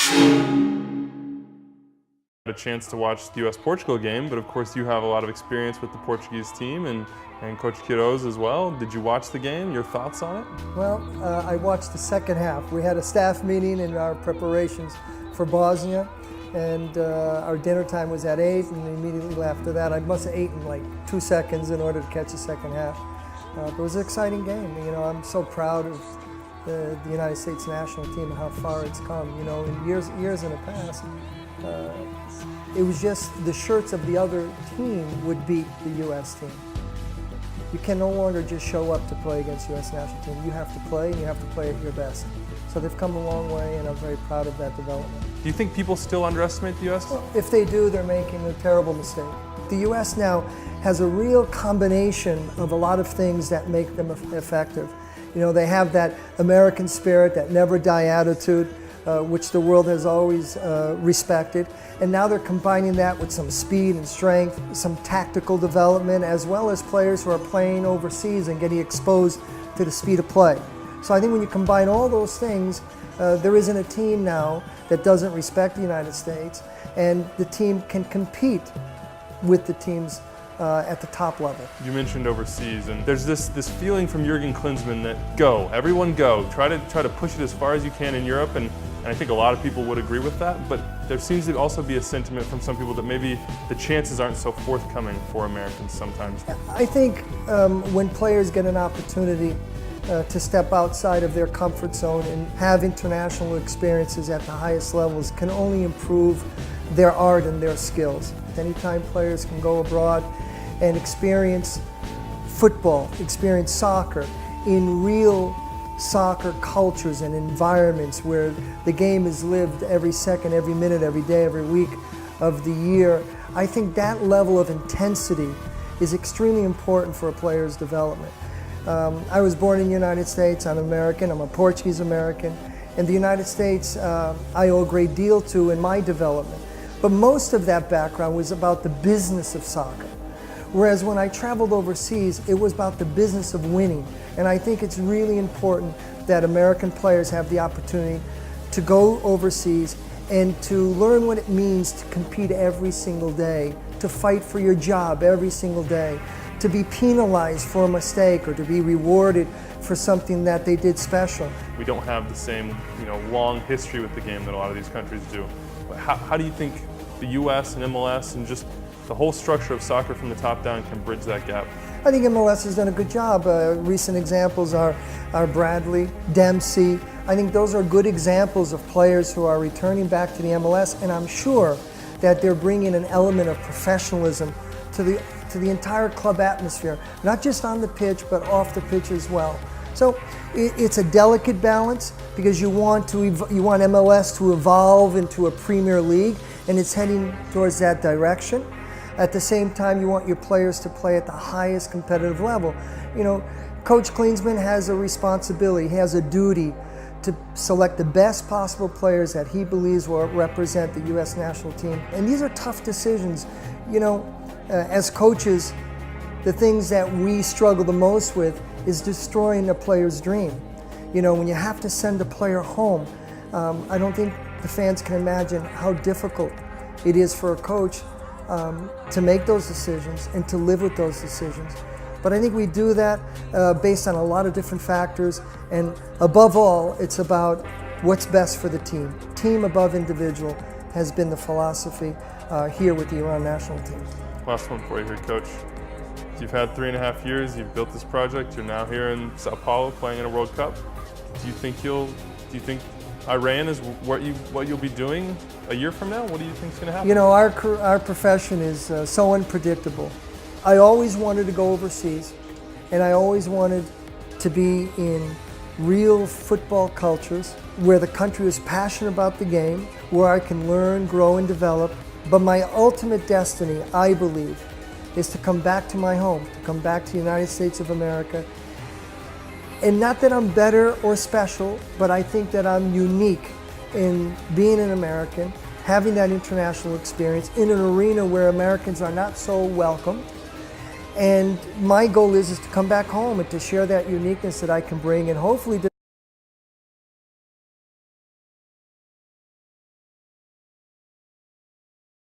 A chance to watch the US-Portugal game, but of course you have a lot of experience with the Portuguese team and Coach Quiroz as well. Did you watch the game? Your thoughts on it? Well, I watched the second half. We had a staff meeting in our preparations for Bosnia, and our dinner time was at 8, and immediately after that I must have eaten like 2 seconds in order to catch the second half. But it was an exciting game. You know, I'm so proud of the United States national team and how far it's come. You know, in years in the past, it was just the shirts of the other team would beat the U.S. team. You can no longer just show up to play against the U.S. national team. You have to play, and you have to play at your best. So they've come a long way, and I'm very proud of that development. Do you think people still underestimate the U.S.? Well, if they do, they're making a terrible mistake. The U.S. now has a real combination of a lot of things that make them effective. You know, they have that American spirit, that never die attitude, which the world has always respected. And now they're combining that with some speed and strength, some tactical development, as well as players who are playing overseas and getting exposed to the speed of play. So I think when you combine all those things, there isn't a team now that doesn't respect the United States, and the team can compete with the teams at the top level. You mentioned overseas, and there's this feeling from Jurgen Klinsmann that go, everyone go, try to push it as far as you can in Europe, and I think a lot of people would agree with that, but there seems to also be a sentiment from some people that maybe the chances aren't so forthcoming for Americans sometimes. I think when players get an opportunity to step outside of their comfort zone and have international experiences at the highest levels can only improve their art and their skills. Anytime players can go abroad and experience football, experience soccer in real soccer cultures and environments where the game is lived every second, every minute, every day, every week of the year, I think that level of intensity is extremely important for a player's development. I was born in the United States, I'm American, I'm a Portuguese American, and the United States I owe a great deal to in my development. But most of that background was about the business of soccer. Whereas when I traveled overseas, it was about the business of winning. And I think it's really important that American players have the opportunity to go overseas and to learn what it means to compete every single day, to fight for your job every single day, to be penalized for a mistake or to be rewarded for something that they did special. We don't have the same, long history with the game that a lot of these countries do. But how do you think the US and MLS and just the whole structure of soccer from the top down can bridge that gap? I think MLS has done a good job. Recent examples are Bradley, Dempsey. I think those are good examples of players who are returning back to the MLS, and I'm sure that they're bringing an element of professionalism to the entire club atmosphere, not just on the pitch, but off the pitch as well. So it's a delicate balance because you want MLS to evolve into a Premier League, and it's heading towards that direction. At the same time, you want your players to play at the highest competitive level. Coach Klinsmann has a responsibility, he has a duty to select the best possible players that he believes will represent the U.S. national team. And these are tough decisions. As coaches, the things that we struggle the most with is destroying a player's dream. When you have to send a player home, I don't think the fans can imagine how difficult it is for a coach to make those decisions and to live with those decisions. But I think we do that based on a lot of different factors, and above all, it's about what's best for the team. Team above individual has been the philosophy here with the Iran national team. Last one for you here, Coach. You've had 3.5 years, you've built this project, you're now here in Sao Paulo playing in a World Cup. Do you think Iran is what you'll be doing a year from now? What do you think is going to happen? Our profession is so unpredictable. I always wanted to go overseas, and I always wanted to be in real football cultures where the country is passionate about the game, where I can learn, grow, and develop. But my ultimate destiny, I believe, is to come back to my home, to come back to the United States of America. And not that I'm better or special, but I think that I'm unique in being an American, having that international experience in an arena where Americans are not so welcome. And my goal is to come back home and to share that uniqueness that I can bring, and hopefully